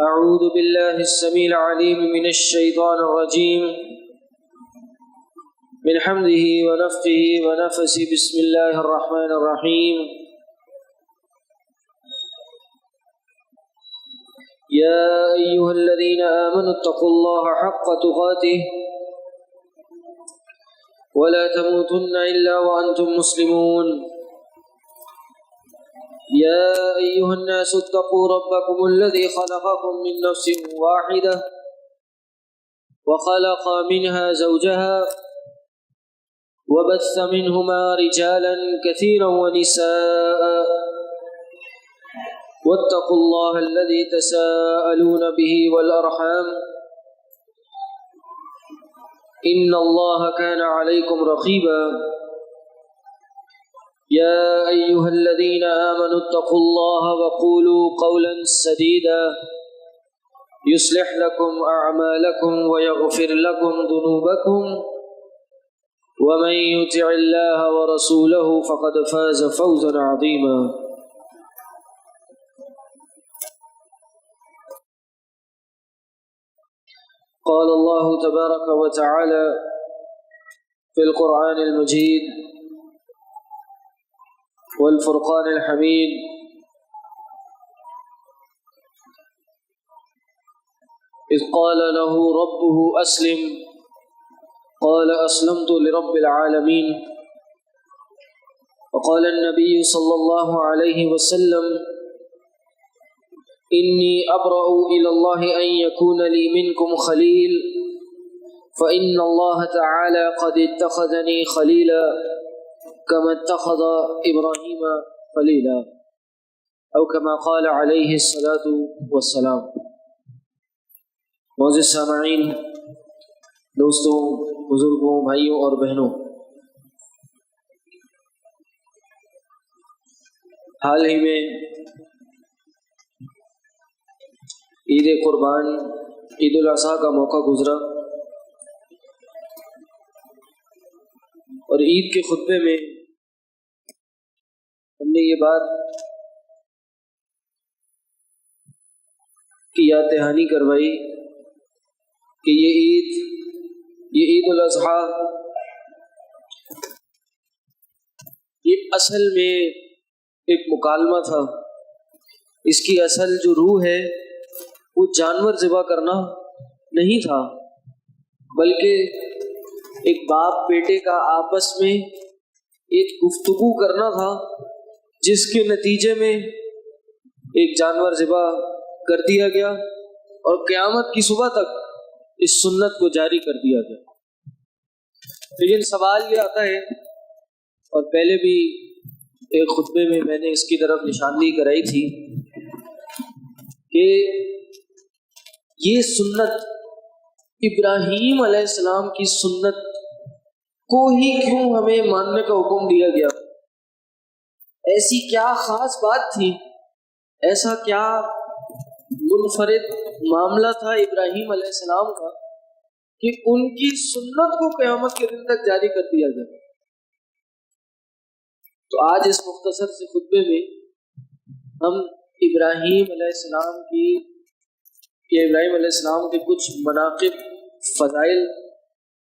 أعوذ بالله السميع العليم من الشيطان الرجيم من حمده ونفخه ونفثه بسم الله الرحمن الرحيم يا أيها الذين آمنوا اتقوا الله حق تقاته ولا تموتن إلا وأنتم مسلمون يا أيها الناس اتقوا ربكم الذي خلقكم من نفس واحدة وخلق منها زوجها وبث منهما رجالا كثيرا ونساء واتقوا الله الذي تساءلون به والأرحام إن الله كان عليكم رقيبا يا أيها الذين آمنوا اتقوا الله وقولوا قولا سديدا يصلح لكم أعمالكم ويغفر لكم ذنوبكم ومن يطع الله ورسوله فقد فاز فوزا عظيما قال الله تبارك وتعالى في القرآن المجيد والفرقان الحميد إذ قال له ربه أسلم قال أسلمت لرب العالمين وقال النبي صلى الله عليه وسلم إني أبرأ إلى الله أن يكون لي منكم خليل فإن الله تعالى قد اتخذني خليلا كما اتخذ إبراهيم خليلا أو كما قال عليه الصلاة والسلام. معزز سامعین، دوستوں، بزرگوں، بھائیوں اور بہنوں، حال ہی میں عید قربان، عید الاضحیٰ کا موقع گزرا اور عید کے خطبے میں ہم نے یہ بات کی یاد دہانی کروائی کہ یہ عید الاضحیٰ یہ اصل میں ایک مکالمہ تھا. اس کی اصل جو روح ہے وہ جانور ذبح کرنا نہیں تھا، بلکہ ایک باپ بیٹے کا آپس میں ایک گفتگو کرنا تھا، جس کے نتیجے میں ایک جانور ذبح کر دیا گیا اور قیامت کی صبح تک اس سنت کو جاری کر دیا گیا. لیکن سوال یہ آتا ہے، اور پہلے بھی ایک خطبے میں نے اس کی طرف نشاندہی کرائی تھی، کہ یہ سنت ابراہیم علیہ السلام کی سنت کو ہی کیوں ہمیں ماننے کا حکم دیا گیا؟ ایسی کیا خاص بات تھی، ایسا کیا منفرد معاملہ تھا ابراہیم علیہ السلام کا کہ ان کی سنت کو قیامت کے دن تک جاری کر دیا گیا؟ تو آج اس مختصر سے خطبے میں ہم ابراہیم علیہ السلام کے کچھ مناقب، فضائل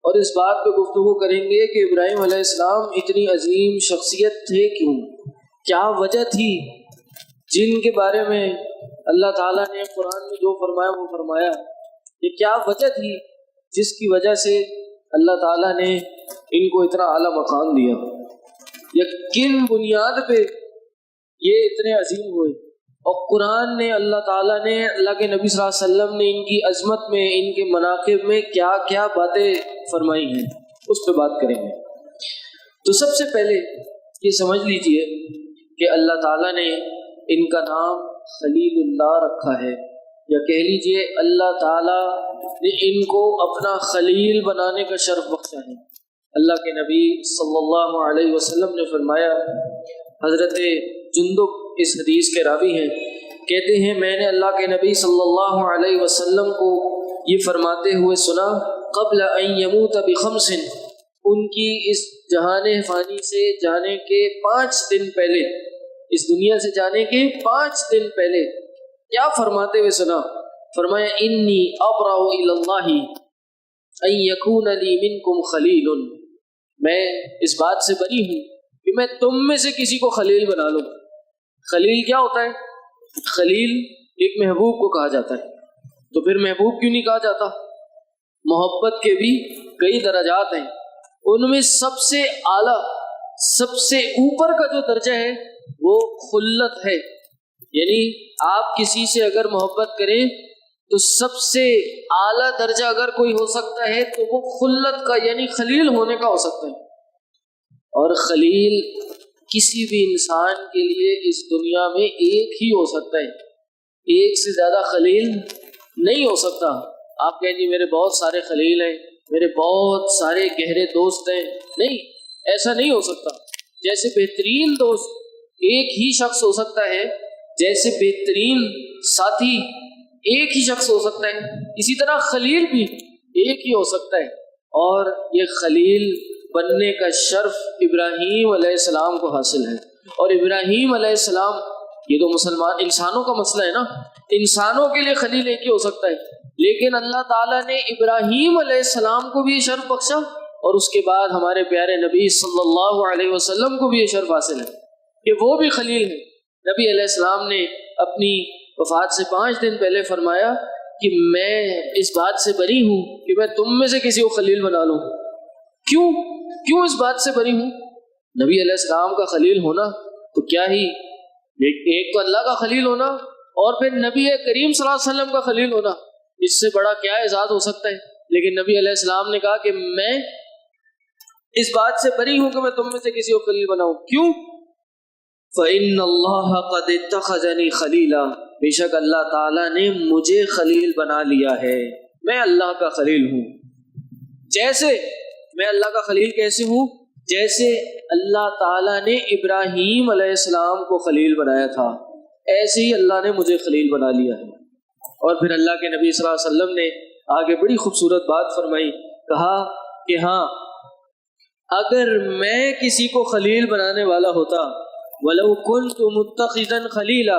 اور اس بات پہ گفتگو کریں گے کہ ابراہیم علیہ السلام اتنی عظیم شخصیت تھے کیوں، کیا وجہ تھی جن کے بارے میں اللہ تعالیٰ نے قرآن میں جو فرمایا وہ فرمایا. یہ کیا وجہ تھی جس کی وجہ سے اللہ تعالیٰ نے ان کو اتنا اعلیٰ مقام دیا، یا کن بنیاد پہ یہ اتنے عظیم ہوئے. اور قرآن نے، اللہ تعالیٰ نے، اللہ کے نبی صلی اللہ علیہ وسلم نے ان کی عظمت میں، ان کے مناقب میں کیا کیا باتیں فرمائی ہیں، اس پہ بات کریں گے. تو سب سے پہلے یہ سمجھ لیجئے کہ اللہ تعالیٰ نے ان کا نام خلیل اللہ رکھا ہے، یا کہہ لیجئے اللہ تعالیٰ نے ان کو اپنا خلیل بنانے کا شرف بخشا ہے. اللہ کے نبی صلی اللہ علیہ وسلم نے فرمایا، حضرت جندب اس حدیث کے راوی ہیں، کہتے ہیں میں نے اللہ کے نبی صلی اللہ علیہ وسلم کو یہ فرماتے ہوئے سنا، قبل ان یموت بخمس، ان کی اس جہان فانی سے جانے کے 5 دن پہلے، اس دنیا سے جانے کے 5 دن پہلے کیا فرماتے ہوئے سنا؟ فرمایا انی ابرأ الی اللہ ان یکون لی منکم خلیل، میں اس بات سے بری ہوں کہ میں تم میں سے کسی کو خلیل بنا لوں۔ خلیل کیا ہوتا ہے؟ خلیل ایک محبوب کو کہا جاتا ہے، تو پھر محبوب کیوں نہیں کہا جاتا؟ محبت کے بھی کئی درجات ہیں، ان میں سب سے اعلیٰ، سب سے اوپر کا جو درجہ ہے وہ خلت ہے، یعنی آپ کسی سے اگر محبت کریں تو سب سے اعلیٰ درجہ اگر کوئی ہو سکتا ہے تو وہ خلت کا یعنی خلیل ہونے کا ہو سکتا ہے۔ اور خلیل کسی بھی انسان کے لیے اس دنیا میں ایک ہی ہو سکتا ہے، ایک سے زیادہ خلیل نہیں ہو سکتا۔ آپ کہیں جی میرے بہت سارے خلیل ہیں، میرے بہت سارے گہرے دوست ہیں، نہیں، ایسا نہیں ہو سکتا۔ جیسے بہترین دوست ایک ہی شخص ہو سکتا ہے، جیسے بہترین ساتھی ایک ہی شخص ہو سکتا ہے، اسی طرح خلیل بھی ایک ہی ہو سکتا ہے۔ اور یہ خلیل بننے کا شرف ابراہیم علیہ السلام کو حاصل ہے۔ اور ابراہیم علیہ السلام، یہ تو مسلمان انسانوں کا مسئلہ ہے نا، انسانوں کے لیے خلیل ایک ہی ہو سکتا ہے، لیکن اللہ تعالیٰ نے ابراہیم علیہ السلام کو بھی یہ شرف بخشا، اور اس کے بعد ہمارے پیارے نبی صلی اللہ علیہ وسلم کو بھی یہ شرف حاصل ہے کہ وہ بھی خلیل ہیں۔ نبی علیہ السلام نے اپنی وفات سے 5 دن پہلے فرمایا کہ میں اس بات سے بری ہوں کہ میں تم میں سے کسی کو خلیل بنا لوں۔ کیوں اس بات سے بری ہوں؟ نبی علیہ السلام کا خلیل ہونا تو کیا ہی، ایک تو اللہ کا خلیل ہونا اور پھر نبی کریم صلی اللہ علیہ وسلم کا خلیل ہونا، اس سے بڑا کیا اعزاز ہو سکتا ہے؟ لیکن نبی علیہ السلام نے کہا کہ میں اس بات سے بری ہوں کہ میں تم میں سے کسی کو خلیل بناؤں۔ کیوں؟ فَإِنَّ اللَّهَ قَدِ اتَّخَذَنِي خَلِيلًا، بے شک اللہ تعالیٰ نے مجھے خلیل بنا لیا ہے، میں اللہ کا خلیل ہوں۔ جیسے میں اللہ کا خلیل کیسے ہوں؟ جیسے اللہ تعالیٰ نے ابراہیم علیہ السلام کو خلیل بنایا تھا، ایسے ہی اللہ نے مجھے خلیل بنا لیا ہے۔ اور پھر اللہ کے نبی صلی اللہ علیہ وسلم نے آگے بڑی خوبصورت بات فرمائی، کہا کہ ہاں، اگر میں کسی کو خلیل بنانے والا ہوتا، وَلَوْ كُنْتُ مُتَّخِذًا خَلِيلًا،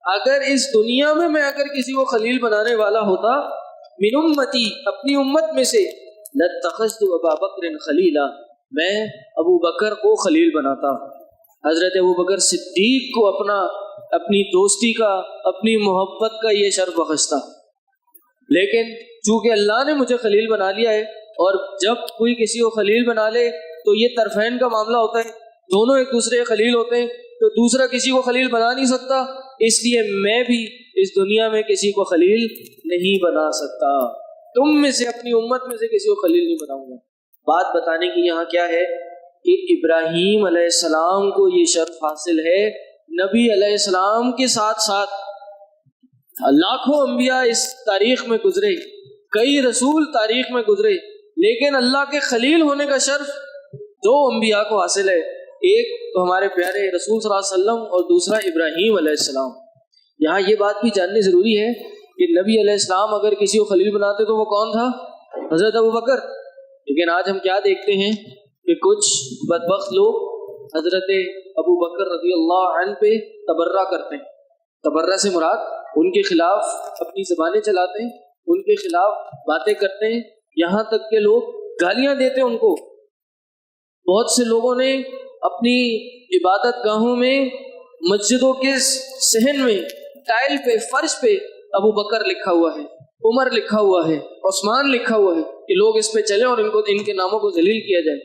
اگر اس دنیا میں اگر کسی کو خلیل بنانے والا ہوتا، من امتی، اپنی امت میں سے، لَاتَّخَذْتُ أَبَا بَكْرٍ خَلِيلًا، میں ابو بکر کو خلیل بناتا، حضرت ابو بکر صدیق کو اپنی دوستی کا، اپنی محبت کا یہ شرف بخشتا۔ لیکن چونکہ اللہ نے مجھے خلیل بنا لیا ہے، اور جب کوئی کسی کو خلیل بنا لے تو یہ طرفین کا معاملہ ہوتا ہے، دونوں ایک دوسرے کے خلیل ہوتے ہیں، تو دوسرا کسی کو خلیل بنا نہیں سکتا، اس لیے میں بھی اس دنیا میں کسی کو خلیل نہیں بنا سکتا، تم میں سے، اپنی امت میں سے کسی کو خلیل نہیں بناؤں گا۔ بات بتانے کی یہاں کیا ہے کہ ابراہیم علیہ السلام کو یہ شرف حاصل ہے، نبی علیہ السلام کے ساتھ ساتھ لاکھوں انبیاء اس تاریخ میں گزرے، کئی رسول تاریخ میں گزرے، لیکن اللہ کے خلیل ہونے کا شرف 2 انبیاء کو حاصل ہے، ایک تو ہمارے پیارے رسول صلی اللہ علیہ وسلم اور دوسرا ابراہیم علیہ السلام۔ یہاں یہ بات بھی جاننی ضروری ہے کہ نبی علیہ السلام اگر کسی کو خلیل بناتے تو وہ کون تھا؟ حضرت ابو بکر۔ لیکن آج ہم کیا دیکھتے ہیں کہ کچھ بدبخت لوگ حضرت ابو بکر رضی اللہ عنہ پہ تبرہ کرتے ہیں۔ تبرہ سے مراد ان کے خلاف اپنی زبانیں چلاتے ہیں، ان کے خلاف باتیں کرتے ہیں، یہاں تک کہ لوگ گالیاں دیتے ہیں ان کو۔ بہت سے لوگوں نے اپنی عبادت گاہوں میں، مسجدوں کے صحن میں، ٹائل پہ، فرش پہ ابو بکر لکھا ہوا ہے، عمر لکھا ہوا ہے، عثمان لکھا ہوا ہے کہ لوگ اس پہ چلیں اور ان کے ناموں کو ذلیل کیا جائے۔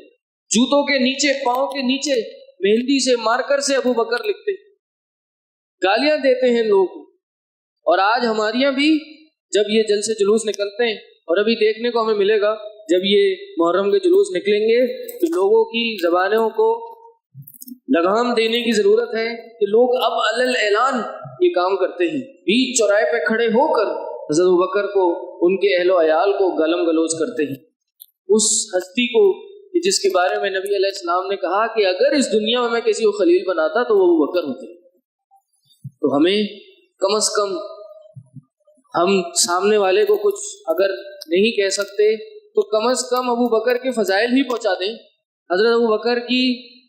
جوتوں کے نیچے، پاؤں کے نیچے مہندی سے، مارکر سے ابو بکر لکھتے، گالیاں دیتے ہیں لوگ۔ اور آج ہمارے یہاں بھی جب یہ جلسے جلوس نکلتے ہیں، اور ابھی دیکھنے کو ہمیں ملے گا جب یہ محرم کے جلوس نکلیں گے تو لوگوں کی زبانوں کو لگام دینے کی ضرورت ہے کہ لوگ اب علل اعلان یہ کام کرتے ہیں، بیچ چوراہے پہ کھڑے ہو کر حضرت ابوبکر کو، ان کے اہل و عیال کو گالم گلوچ کرتے ہیں، اس ہستی کو جس کے بارے میں نبی علیہ السلام نے کہا کہ اگر اس دنیا میں کسی کو خلیل بناتا تو وہ ابوبکر ہوتے۔ تو ہمیں کم از کم، ہم سامنے والے کو کچھ اگر نہیں کہہ سکتے تو کم از کم ابو بکر کے فضائل ہی پہنچا دیں، حضرت ابو بکر کی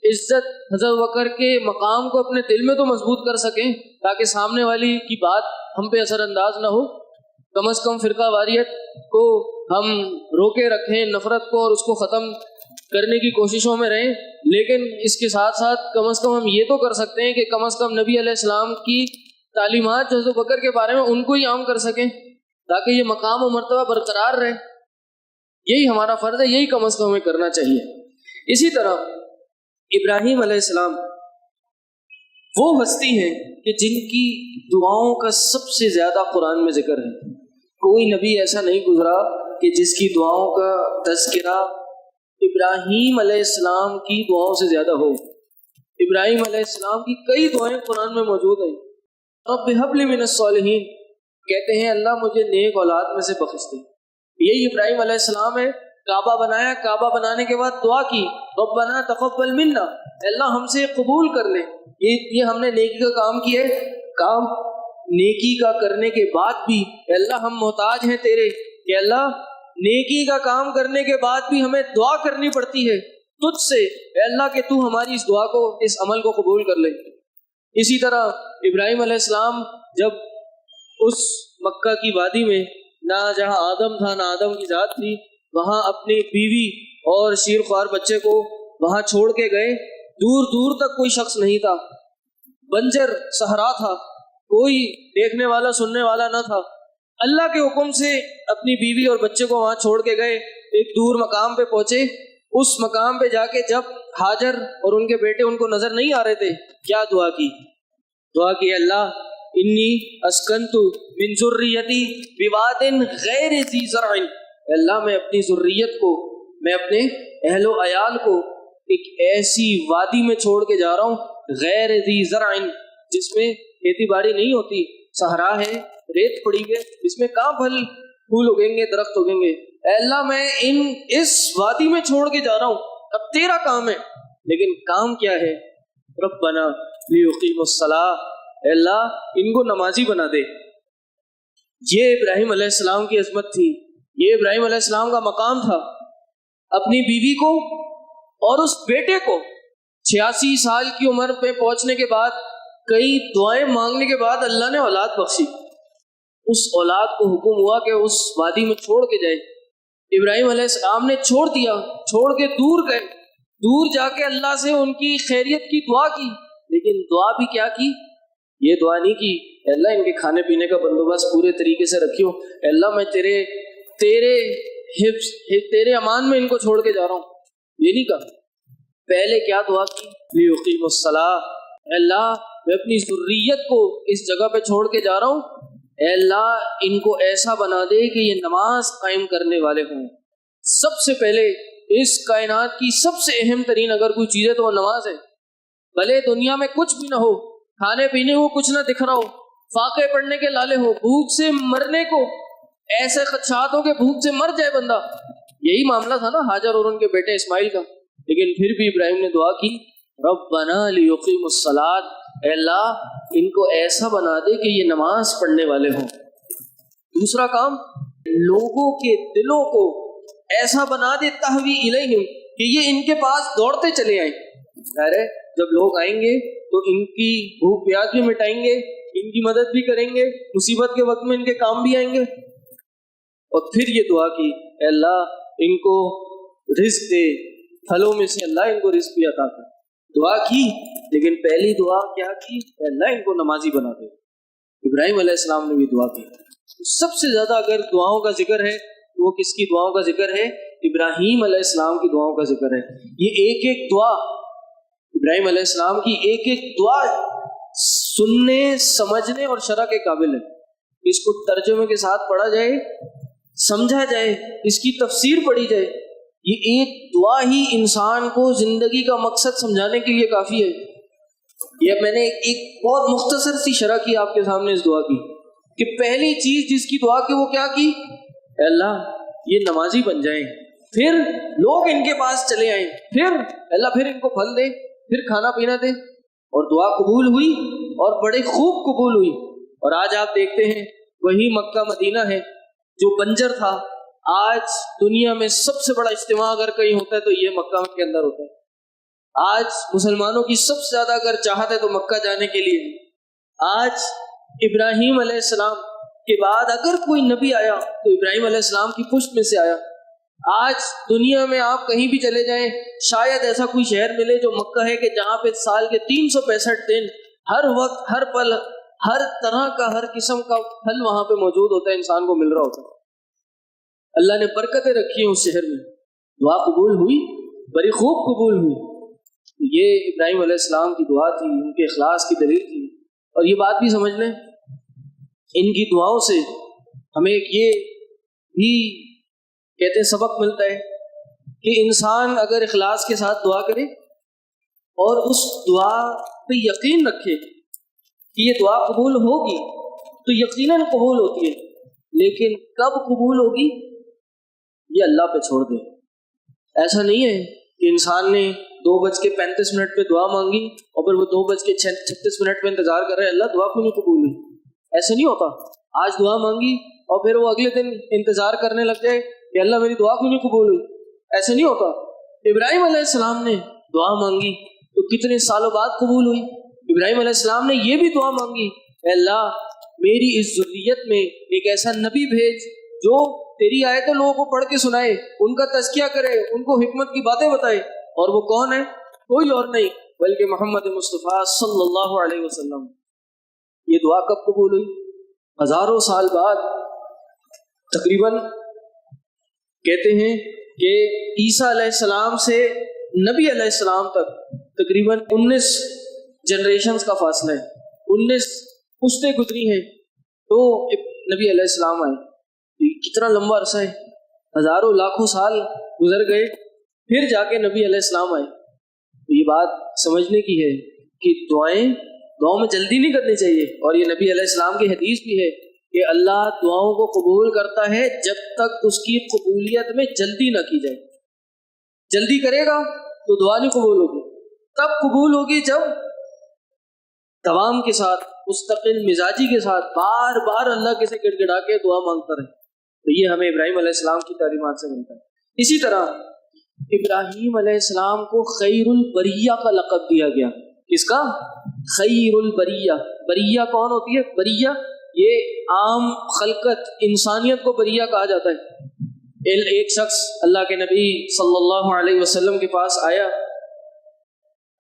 عزت، حضرت ابو بکر کے مقام کو اپنے دل میں تو مضبوط کر سکیں تاکہ سامنے والی کی بات ہم پہ اثر انداز نہ ہو۔ کم از کم فرقہ واریت کو ہم روکے رکھیں، نفرت کو، اور اس کو ختم کرنے کی کوششوں میں رہیں، لیکن اس کے ساتھ ساتھ کم از کم ہم یہ تو کر سکتے ہیں کہ کم از کم نبی علیہ السلام کی تعلیمات جو حضرت بکر کے بارے میں ان کو ہی عام کر سکیں، تاکہ یہ مقام و مرتبہ برقرار رہے۔ یہی ہمارا فرض ہے، یہی کم از کم ہمیں کرنا چاہیے۔ اسی طرح ابراہیم علیہ السلام وہ ہستی ہیں کہ جن کی دعاؤں کا سب سے زیادہ قرآن میں ذکر ہے۔ کوئی نبی ایسا نہیں گزرا کہ جس کی دعاؤں کا تذکرہ ابراہیم علیہ السلام کی دعاؤں سے زیادہ ہو۔ ابراہیم علیہ السلام کی کئی دعائیں قرآن میں موجود ہیں۔ رب ہب لی من الصالحین، کہتے ہیں اللہ مجھے نیک اولاد میں سے بخش دے۔ یہی ابراہیم علیہ السلام ہے۔ کعبہ بنایا، کعبہ بنانے کے بعد دعا کی ربنا تقبل منا، اللہ ہم سے قبول کر لے۔ یہ ہم نے نیکی کا کام کیا ہے، کام نیکی کا کرنے کے بعد بھی اللہ ہم محتاج ہیں تیرے، کہ اللہ نیکی کا کام کرنے کے بعد بھی ہمیں دعا کرنی پڑتی ہے تجھ سے، اے اللہ کہ تو ہماری اس دعا کو، اس عمل کو قبول کر لے۔ اسی طرح ابراہیم علیہ السلام جب اس مکہ کی وادی میں، نہ جہاں آدم تھا نہ آدم کی ذات تھی، وہاں اپنی بیوی اور شیر خوار بچے کو وہاں چھوڑ کے گئے۔ دور دور تک کوئی شخص نہیں تھا، بنجر صحرا تھا، کوئی دیکھنے والا سننے والا نہ تھا۔ اللہ کے حکم سے اپنی بیوی اور بچے کو وہاں چھوڑ کے گئے، ایک دور مقام پہ پہنچے۔ اس مقام پہ جا کے جب ہاجر اور ان کے بیٹے ان کو نظر نہیں آ رہے تھے، کیا دعا کی؟ دعا کی اللہ انی اسکنت من ذریتی بواد غیر ذی زرع، اللہ میں اپنی ذریت کو، میں اپنے اہل و عیال کو ایک ایسی وادی میں چھوڑ کے جا رہا ہوں غیر ذی زرع، جس میں کھیتی باڑی نہیں ہوتی، صحرا ہے، ریت پڑی ہے، اس میں کہاں پھل پھول اگیں گے، درخت اگیں گے۔ اے اللہ میں اس وادی میں چھوڑ کے جا رہا ہوں، اب تیرا کام ہے، لیکن کام کیا ہے؟ ربنا لیقیموا الصلاۃ، اے اللہ ان کو نمازی بنا دے۔ یہ ابراہیم علیہ السلام کی عظمت تھی، یہ ابراہیم علیہ السلام کا مقام تھا۔ اپنی بیوی کو اور اس بیٹے کو 86 سال کی عمر پہ پہنچنے کے بعد، کئی دعائیں مانگنے کے بعد اللہ نے اولاد بخشی۔ اس اولاد کو حکم ہوا کہ اس وادی میں چھوڑ کے جائے۔ ابراہیم علیہ السلام نے چھوڑ دیا، چھوڑ کے دور گئے، دور جا کے اللہ سے ان کی خیریت کی دعا کی، لیکن دعا بھی کیا کی؟ یہ دعا نہیں کی اے اللہ ان کے کھانے پینے کا بندوبست پورے طریقے سے رکھیو، اے اللہ میں تیرے حفظ تیرے امان میں ان کو چھوڑ کے جا رہا ہوں، یہ نہیں کہا۔ پہلے کیا دعا کی؟ لیقیموا الصلاۃ، اے اللہ میں اپنی ذریت کو اس جگہ پہ چھوڑ کے جا رہا ہوں، اے اللہ ان کو ایسا بنا دے کہ یہ نماز قائم کرنے والے ہوں۔ سب سے پہلے اس کائنات کی سب سے اہم ترین اگر کوئی چیز ہے تو وہ نماز ہے۔ بھلے دنیا میں کچھ بھی نہ ہو، کھانے پینے کو کچھ نہ دکھ رہا ہو، فاقے پڑنے کے لالے ہو، بھوک سے مرنے کو، ایسے خدشات ہو کہ بھوک سے مر جائے بندہ، یہی معاملہ تھا نا ہاجر اور ان کے بیٹے اسماعیل کا، لیکن پھر بھی ابراہیم نے دعا کی ربنا لیقیموا الصلاۃ، اے اللہ ان کو ایسا بنا دے کہ یہ نماز پڑھنے والے ہوں۔ دوسرا کام، لوگوں کے دلوں کو ایسا بنا دے تہوی الیہم، کہ یہ ان کے پاس دوڑتے چلے آئیں۔ ارے جب لوگ آئیں گے تو ان کی بھوک پیاس بھی مٹائیں گے، ان کی مدد بھی کریں گے، مصیبت کے وقت میں ان کے کام بھی آئیں گے۔ اور پھر یہ دعا کی اے اللہ ان کو رزق دے، پھلوں میں سے اللہ ان کو رزق بھی عطا کر۔ دعا کی، لیکن پہلی دعا کیا کی؟ اے اللہ ان کو نمازی بنا دے۔ ابراہیم علیہ السلام نے بھی دعا کی۔ سب سے زیادہ اگر دعاؤں کا ذکر ہے وہ کس کی دعاؤں کا ذکر ہے؟ ابراہیم علیہ السلام کی دعاؤں کا ذکر ہے۔ یہ ایک ایک دعا ابراہیم علیہ السلام کی ایک ایک دعا سننے، سمجھنے اور شرح کے قابل ہے۔ اس کو ترجمے کے ساتھ پڑھا جائے، سمجھا جائے، اس کی تفسیر پڑھی جائے، یہ ایک دعا ہی انسان کو زندگی کا مقصد سمجھانے کے لیے کافی ہے۔ یہ میں نے ایک بہت مختصر سی شرح کی آپ کے سامنے اس دعا کی، کہ پہلی چیز جس کی دعا کی وہ کیا کی؟ اے اللہ یہ نمازی بن جائیں، پھر لوگ ان کے پاس چلے آئیں، پھر اللہ پھر ان کو پھل دے، پھر کھانا پینا دے۔ اور دعا قبول ہوئی اور بڑے خوب قبول ہوئی۔ اور آج آپ دیکھتے ہیں وہی مکہ مدینہ ہے جو بنجر تھا، آج دنیا میں سب سے بڑا اجتماع اگر کہیں ہوتا ہے تو یہ مکہ کے اندر ہوتا ہے۔ آج مسلمانوں کی سب سے زیادہ اگر چاہت ہے تو مکہ جانے کے لیے۔ آج ابراہیم علیہ السلام کے بعد اگر کوئی نبی آیا تو ابراہیم علیہ السلام کی پشت میں سے آیا۔ آج دنیا میں آپ کہیں بھی چلے جائیں، شاید ایسا کوئی شہر ملے جو مکہ ہے کہ جہاں پہ سال کے 365 دن ہر وقت ہر پل ہر طرح کا ہر قسم کا پھل وہاں پہ موجود ہوتا ہے، انسان کو مل رہا ہوتا ہے۔ اللہ نے برکتیں رکھی ہیں اس شہر میں، دعا قبول ہوئی، بڑی خوب قبول ہوئی۔ یہ ابراہیم علیہ السلام کی دعا تھی، ان کے اخلاص کی دلیل تھی۔ اور یہ بات بھی سمجھ لیں، ان کی دعاؤں سے ہمیں یہ بھی کہتے ہیں سبق ملتا ہے کہ انسان اگر اخلاص کے ساتھ دعا کرے اور اس دعا پہ یقین رکھے کہ یہ دعا قبول ہوگی تو یقیناً قبول ہوتی ہے، لیکن کب قبول ہوگی یہ اللہ پہ چھوڑ دے۔ ایسا نہیں ہے کہ انسان نے 2:35 پہ دعا مانگی اور پھر وہ 2:36 پہ انتظار کر رہے اللہ دعا کیوں نہیں قبول ہوئی۔ ایسے نہیں ہوتا۔ آج دعا مانگی اور پھر وہ اگلے دن انتظار کرنے لگ جائے کہ اللہ میری دعا کیوں نہیں قبول ہوئی، ایسے نہیں ہوتا۔ ابراہیم علیہ السلام نے دعا مانگی تو کتنے سالوں بعد قبول ہوئی۔ ابراہیم علیہ السلام نے یہ بھی دعا مانگی، اے اللہ میری اس ذریت میں ایک ایسا نبی بھیج جو تیری آیتیں لوگوں کو پڑھ کے سنائے، ان کا تزکیہ کرے، ان کو حکمت کی باتیں بتائے۔ اور وہ کون ہے؟ کوئی اور نہیں بلکہ محمد مصطفیٰ صلی اللہ علیہ وسلم۔ یہ دعا کب قبول ہوئی؟ ہزاروں سال بعد، تقریباً کہتے ہیں کہ عیسیٰ علیہ السلام سے نبی علیہ السلام تک تقریباً 19 جنریشنز کا فاصلہ ہے، 19 پشتیں گزری ہیں تو نبی علیہ السلام آئے۔ کتنا لمبا عرصہ ہے، ہزاروں لاکھوں سال گزر گئے پھر جا کے نبی علیہ السلام آئے۔ تو یہ بات سمجھنے کی ہے کہ دعاؤں میں جلدی نہیں کرنی چاہیے، اور یہ نبی علیہ السلام کی حدیث بھی ہے کہ اللہ دعاؤں کو قبول کرتا ہے جب تک اس کی قبولیت میں جلدی نہ کی جائے۔ جلدی کرے گا تو دعا نہیں قبول ہوگی، تب قبول ہوگی جب دوام کے ساتھ، مستقل مزاجی کے ساتھ بار بار اللہ کے سے گڑ گڑا کے دعا مانگتا رہے۔ تو یہ ہمیں ابراہیم علیہ السلام کی تعلیمات سے ملتا ہے۔ اسی طرح ابراہیم علیہ السلام کو خیر البریہ کا لقب دیا گیا۔ کس کا؟ خیر البریہ۔ بریہ کون ہوتی ہے؟ بریہ یہ عام خلقت، انسانیت کو بریہ کہا جاتا ہے۔ ایک شخص اللہ کے نبی صلی اللہ علیہ وسلم کے پاس آیا،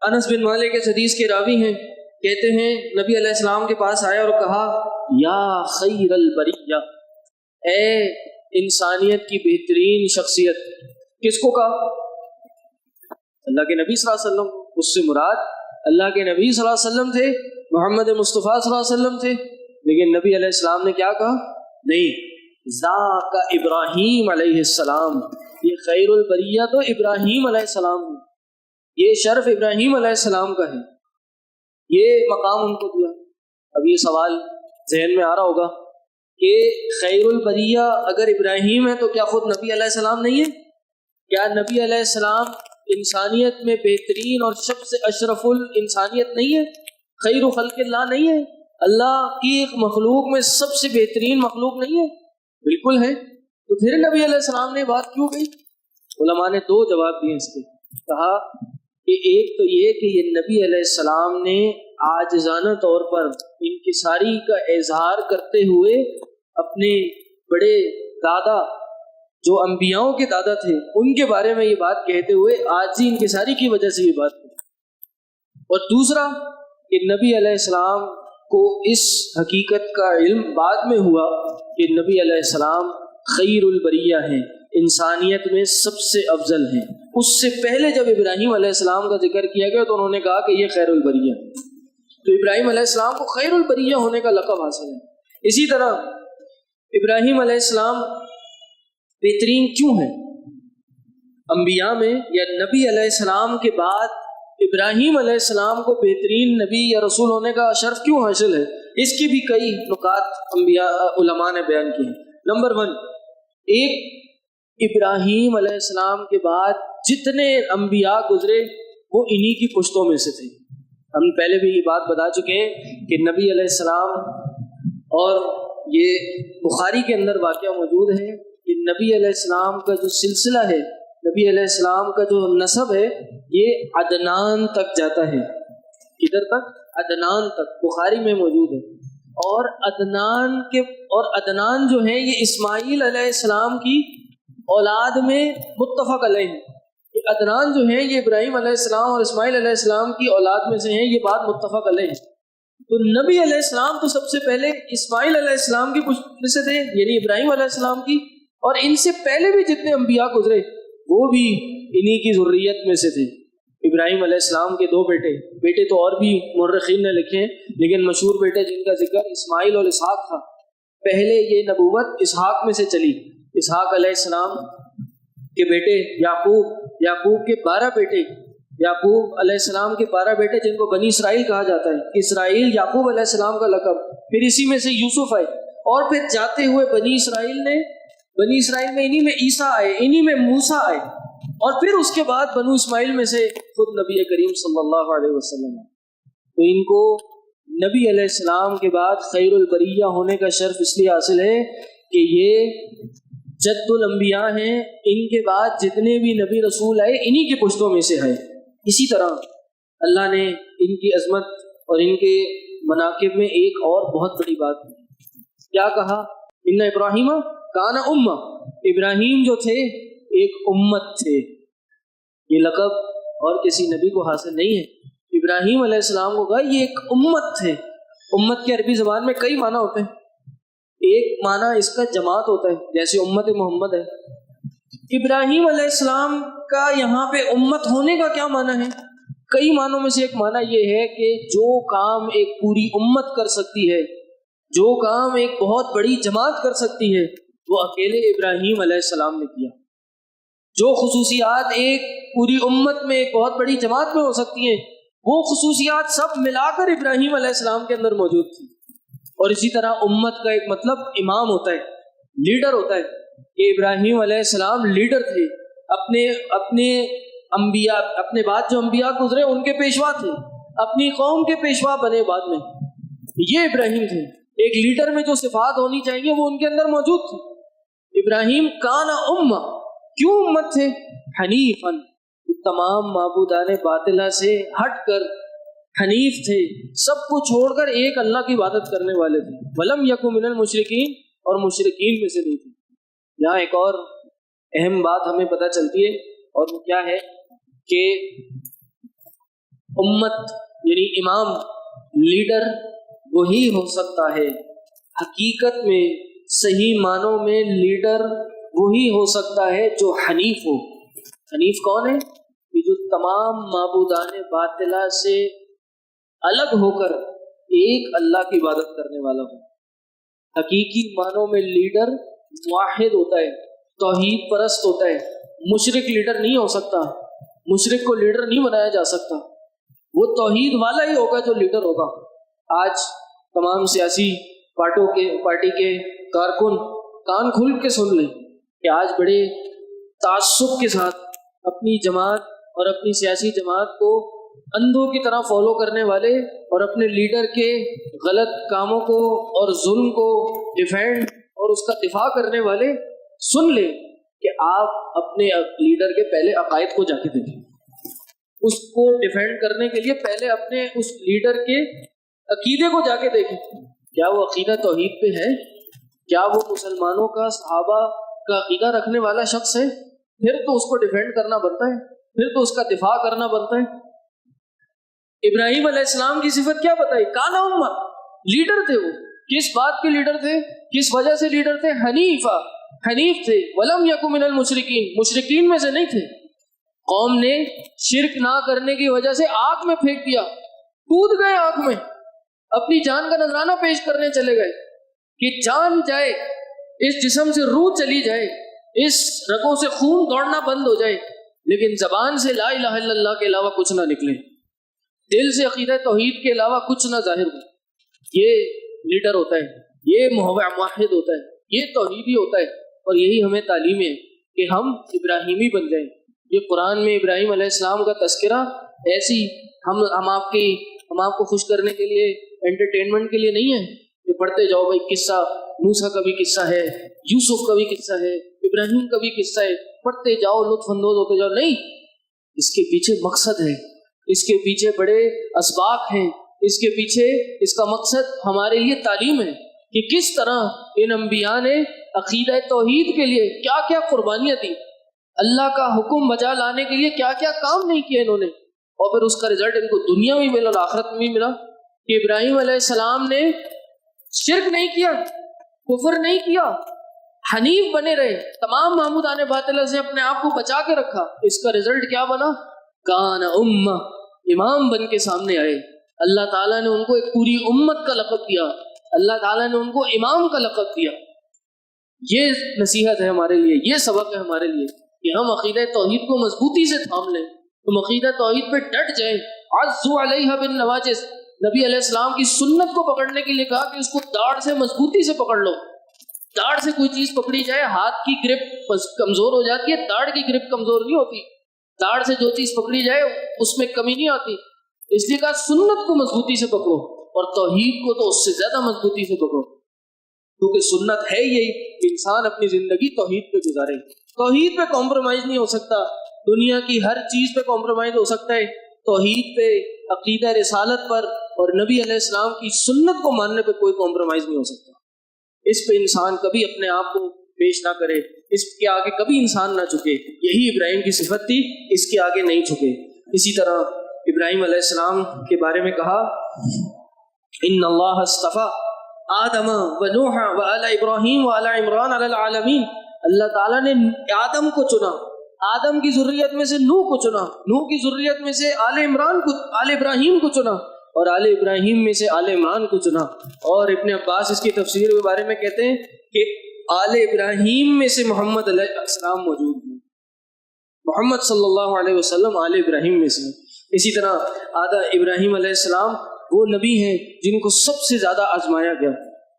انس بن مالک اس حدیث کے راوی ہیں، کہتے ہیں نبی علیہ السلام کے پاس آیا اور کہا یا خیر البریہ، اے انسانیت کی بہترین شخصیت۔ کس کو کہا؟ اللہ کے نبی صلی اللہ علیہ وسلم۔ اس سے مراد اللہ کے نبی صلی اللہ علیہ وسلم تھے، محمد مصطفیٰ صلی اللہ علیہ وسلم تھے، لیکن نبی علیہ السلام نے کیا کہا؟ نہیں، ذاک ابراہیم علیہ السلام۔ یہ خیر البریہ تو ابراہیم علیہ السلام ہے، یہ شرف ابراہیم علیہ السلام کا ہے، یہ مقام ان کو دیا۔ اب یہ سوال ذہن میں آ رہا ہوگا کہ خیر البریہ اگر ابراہیم ہے تو کیا خود نبی علیہ السلام نہیں ہے؟ کیا نبی علیہ السلام انسانیت میں بہترین اور سب سے اشرف الانسانیت نہیں ہے؟ خیر خلق اللہ نہیں ہے؟ اللہ کی ایک مخلوق میں سب سے بہترین مخلوق نہیں ہے؟ بالکل ہے۔ تو پھر نبی علیہ السلام نے بات کیوں کہی؟ علماء نے 2 جواب دیے اس کے۔ کہا کہ ایک تو یہ کہ یہ نبی علیہ السلام نے عاجزانہ طور پر انکساری کا اظہار کرتے ہوئے اپنے بڑے دادا جو انبیاؤں کے دادا تھے ان کے بارے میں یہ بات کہتے ہوئے عاجزی انکساری کی وجہ سے یہ بات کی۔ اور دوسرا کہ نبی علیہ السلام کو اس حقیقت کا علم بعد میں ہوا کہ نبی علیہ السلام خیر البریہ ہیں، انسانیت میں سب سے افضل ہیں۔ اس سے پہلے جب ابراہیم علیہ السلام کا ذکر کیا گیا تو انہوں نے کہا کہ یہ خیر البریہ، تو ابراہیم علیہ السلام کو خیر البریہ ہونے کا لقب حاصل ہے۔ اسی طرح ابراہیم علیہ السلام بہترین کیوں ہیں؟ انبیاء میں یا نبی علیہ السلام کے بعد ابراہیم علیہ السلام کو بہترین نبی یا رسول ہونے کا شرف کیوں حاصل ہے؟ اس کی بھی کئی نکات علماء نے بیان کی ہیں۔ نمبر 1، ایک ابراہیم علیہ السلام کے بعد جتنے انبیاء گزرے وہ انہی کی پشتوں میں سے تھے۔ ہم پہلے بھی یہ بات بتا چکے ہیں کہ نبی علیہ السلام، اور یہ بخاری کے اندر واقعہ موجود ہے کہ نبی علیہ السلام کا جو سلسلہ ہے، نبی علیہ السلام کا جو نسب ہے یہ عدنان تک جاتا ہے۔ کدھر تک؟ عدنان تک، بخاری میں موجود ہے۔ اور عدنان جو ہیں یہ اسماعیل علیہ السلام کی اولاد میں متفق علیہ ہیں. عدنان جو ہیں یہ ابراہیم علیہ السلام اور اسماعیل علیہ السلام کی اولاد میں سے ہیں، یہ بات متفق علیہ ہے. تو نبی علیہ السلام تو سب سے پہلے اسماعیل علیہ السلام کی پشت سے تھے، یعنی ابراہیم علیہ السلام کی، اور ان سے پہلے بھی جتنے انبیاء گزرے وہ بھی انہی کی ذریت میں سے تھے. ابراہیم علیہ السلام کے 2 بیٹے تو اور بھی مورخین نے لکھے ہیں، لیکن مشہور بیٹے جن کا ذکر اسماعیل اور اسحاق تھا. پہلے یہ نبوت اسحاق میں سے چلی. اسحاق علیہ السلام کے بیٹے یعقوب کے 12 بیٹے، یعقوب علیہ السلام کے 12 بیٹے جن کو بنی اسرائیل کہا جاتا ہے. اسرائیل یعقوب علیہ السلام کا لقب. پھر اسی میں سے یوسف آئے، اور پھر جاتے ہوئے بنی اسرائیل میں انہی میں عیسیٰ آئے، انہی میں موسیٰ آئے، اور پھر اس کے بعد بنو اسماعیل میں سے خود نبی کریم صلی اللہ علیہ وسلم. تو ان کو نبی علیہ السلام کے بعد خیر البریہ ہونے کا شرف اس لیے حاصل ہے کہ یہ جد الانبیاء ہیں. ان کے بعد جتنے بھی نبی رسول آئے انہی کے پشتوں میں سے ہے. اسی طرح اللہ نے ان کی عظمت اور ان کے مناقب میں ایک اور بہت بڑی بات کیا کہا؟ ان ابراہیم کان امہ، ابراہیم جو تھے ایک امت تھے. یہ لقب اور کسی نبی کو حاصل نہیں ہے. ابراہیم علیہ السلام کو کہا یہ ایک امت تھے. امت کے عربی زبان میں کئی معنی ہوتے ہیں. ایک معنی اس کا جماعت ہوتا ہے، جیسے امت محمد ہے. ابراہیم علیہ السلام کا یہاں پہ امت ہونے کا کیا معنی ہے؟ کئی معنوں میں سے ایک معنی یہ ہے کہ جو کام ایک پوری امت کر سکتی ہے، جو کام ایک بہت بڑی جماعت کر سکتی ہے، وہ اکیلے ابراہیم علیہ السلام نے کیا. جو خصوصیات ایک پوری امت میں ایک بہت بڑی جماعت میں ہو سکتی ہیں، وہ خصوصیات سب ملا کر ابراہیم علیہ السلام کے اندر موجود تھی. اور اسی طرح امت کا ایک مطلب امام ہوتا ہے، لیڈر ہوتا ہے. کہ ابراہیم علیہ السلام لیڈر تھے، اپنے انبیاء، اپنے بعد جو انبیاء گزرے ان کے پیشوا تھے، اپنی قوم کے پیشوا بنے بعد میں. یہ ابراہیم تھے. ایک لیڈر میں جو صفات ہونی چاہیے وہ ان کے اندر موجود تھی. ابراہیم کان امہ، کیوں امت تھے؟ حنیفاً، تمام معبودان باطلہ سے ہٹ کر حنیف تھے، سب کو چھوڑ کر ایک اللہ کی عبادت کرنے والے تھے. ولم یکن من المشرکین، اور مشرکین میں سے نہیں تھے. یہاں ایک اور اہم بات ہمیں پتہ چلتی ہے، اور وہ کیا ہے کہ امت یعنی امام، لیڈر وہی ہو سکتا ہے. حقیقت میں صحیح معنوں میں لیڈر وہی ہو سکتا ہے جو حنیف ہو. حنیف کون ہے؟ کہ جو تمام معبودان باطلہ سے الگ ہو کر ایک اللہ کی عبادت کرنے والا ہو. حقیقی معنوں میں لیڈر موحد ہوتا ہے، توحید پرست ہوتا ہے. مشرک لیڈر نہیں ہو سکتا، مشرک کو لیڈر نہیں بنایا جا سکتا. وہ توحید والا ہی ہوگا جو لیڈر ہوگا. آج تمام سیاسی پارٹی کے کارکن کان کھل کے سن لیں کہ آج بڑے تعصب کے ساتھ اپنی جماعت اور اپنی سیاسی جماعت کو اندھوں کی طرح فالو کرنے والے اور اپنے لیڈر کے غلط کاموں کو اور ظلم کو ڈیفینڈ اور اس کا دفاع کرنے والے سن لیں کہ آپ اپنے لیڈر کے پہلے عقائد کو جا کے دیکھیں. اس کو ڈیفینڈ کرنے کے لیے پہلے اپنے اس لیڈر کے عقیدے کو جا کے دیکھیں. کیا وہ عقیدہ توحید پہ ہے؟ کیا وہ مسلمانوں کا، صحابہ کا عقیدہ رکھنے والا شخص ہے؟ پھر تو اس کو ڈیفینڈ کرنا بنتا ہے، پھر تو اس کا دفاع کرنا بنتا ہے. ابراہیم علیہ السلام کی صفت کیا بتائی؟ کانا امہ، لیڈر تھے. وہ کس بات کے لیڈر تھے؟ کس وجہ سے لیڈر تھے؟ حنیفہ، حنیف تھے. ولم یکن من المشرکین، مشرکین میں سے نہیں تھے. قوم نے شرک نہ کرنے کی وجہ سے آگ میں پھینک دیا، کود گئے آگ میں، اپنی جان کا نذرانہ پیش کرنے چلے گئے کہ جان جائے، اس جسم سے روح چلی جائے، اس رگوں سے خون دوڑنا بند ہو جائے، لیکن زبان سے لا الہ الا اللہ کے علاوہ کچھ نہ نکلے، دل سے عقیدہ توحید کے علاوہ کچھ نہ ظاہر ہو. یہ لیڈر ہوتا ہے، یہ موحد ہوتا ہے، یہ توحیدی ہوتا ہے. اور یہی ہمیں تعلیم ہے کہ ہم ابراہیمی بن جائیں. یہ قرآن میں ابراہیم علیہ السلام کا تذکرہ ایسی ہم آپ کو خوش کرنے کے لیے، انٹرٹینمنٹ کے لیے نہیں ہے کہ پڑھتے جاؤ بھائی قصہ، موسیٰ کا بھی قصہ ہے، یوسف کا بھی قصہ ہے، ابراہیم کا بھی قصہ ہے، پڑھتے جاؤ، لطف اندوز ہوتے جاؤ. نہیں، اس کے پیچھے مقصد ہے، اس کے پیچھے بڑے اسباق ہیں، اس کے پیچھے اس کا مقصد ہمارے لیے تعلیم ہے کہ کس طرح ان انبیاء نے عقیدہ توحید کے لیے کیا کیا قربانیاں دی، اللہ کا حکم بجا لانے کے لیے کیا کیا کام نہیں کیے انہوں نے، اور پھر اس کا رزلٹ ان کو دنیا میں ملا اور آخرت میں بھی ملا کہ ابراہیم علیہ السلام نے شرک نہیں کیا، کفر نہیں کیا، حنیف بنے رہے، تمام معبودان باطلہ سے اپنے آپ کو بچا کے رکھا۔ اس کا رزلٹ کیا بنا؟ کان امہ، امام بن کے سامنے آئے۔ اللہ تعالیٰ نے ان کو ایک پوری امت کا لقب دیا، اللہ تعالیٰ نے ان کو امام کا لقب دیا۔ یہ نصیحت ہے ہمارے لیے، یہ سبق ہے ہمارے لیے کہ ہم عقیدہ توحید کو مضبوطی سے تھام لیں، ہم عقیدہ توحید پہ ڈٹ جائیں۔ عضوا علیہ بالنواجذ، نبی علیہ السلام کی سنت کو پکڑنے کے لیے کہا کہ اس کو داڑھ سے مضبوطی سے پکڑ لو۔ داڑھ سے کوئی چیز پکڑی جائے ہاتھ کی گرپ کمزور ہو جاتی ہے، داڑھ کی گرپ کمزور نہیں ہوتی۔ داڑھ سے جو چیز پکڑی جائے اس میں کمی نہیں آتی، اس لیے کہا سنت کو مضبوطی سے پکڑو، اور توحید کو تو اس سے زیادہ مضبوطی سے پکڑو، کیونکہ سنت ہے یہی کہ انسان اپنی زندگی توحید پہ گزارے۔ توحید پہ کمپرومائز نہیں ہو سکتا، دنیا کی ہر چیز پہ کمپرومائز ہو سکتا ہے، توحید پہ، عقیدہ رسالت پر اور نبی علیہ السلام کی سنت کو ماننے پہ کوئی کمپرومائز نہیں ہو سکتا۔ اس پہ انسان کبھی اپنے آپ کو پیش نہ کرے، اس کے آگے کبھی انسان نہ جھکے، یہی ابراہیم کی صفت تھی، اس کے آگے نہیں جھکے۔ اسی طرح ابراہیم علیہ السلام کے بارے میں کہا ان اللہ اصطفیٰ آدم و نوح و آل ابراہیم و آل عمران علی العالمین، اللہ تعالیٰ نے آدم کو چنا، آدم کی ذریت میں سے نوح کو چنا، نوح کی ذریت میں سے آل عمران کو، آل ابراہیم کو چنا، اور آل ابراہیم میں سے آل عمران کو چنا۔ اور ابن عباس اس کی تفسیر کے بارے میں کہتے ہیں کہ آل ابراہیم میں سے محمد علیہ السلام موجود ہیں، محمد صلی اللہ علیہ وسلم آل ابراہیم میں سے۔ اسی طرح ابراہیم علیہ السلام وہ نبی ہیں جن کو سب سے زیادہ آزمایا گیا،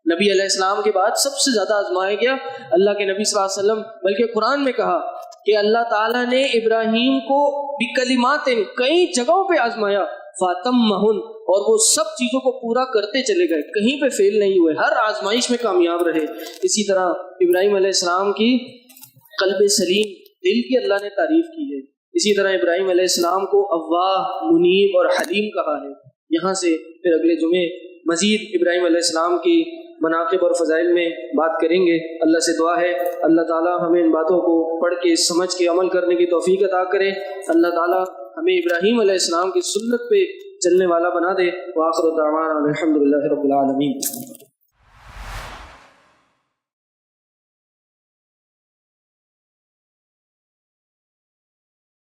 نبی علیہ السلام کے بعد سب سے زیادہ آزمایا گیا اللہ کے نبی صلی اللہ علیہ وسلم، بلکہ قرآن میں کہا کہ اللہ تعالیٰ نے ابراہیم کو بکلمات کئی جگہوں پہ آزمایا، فاتمہن، اور وہ سب چیزوں کو پورا کرتے چلے گئے، کہیں پہ فیل نہیں ہوئے، ہر آزمائش میں کامیاب رہے۔ اسی طرح ابراہیم علیہ السلام کی قلب سلیم، دل کی اللہ نے تعریف کی ہے۔ اسی طرح ابراہیم علیہ السلام کو اواہ، منیب اور حلیم کہا ہے۔ یہاں سے پھر اگلے جمعے مزید ابراہیم علیہ السلام کی مناقب اور فضائل میں بات کریں گے۔ اللہ سے دعا ہے اللہ تعالیٰ ہمیں ان باتوں کو پڑھ کے سمجھ کے عمل کرنے کی توفیق عطا کرے، اللہ تعالیٰ ہمیں ابراہیم علیہ السلام کی سنت پہ چلنے والا بنا دے۔ وآخر دعوانا الحمد للہ رب العالمین۔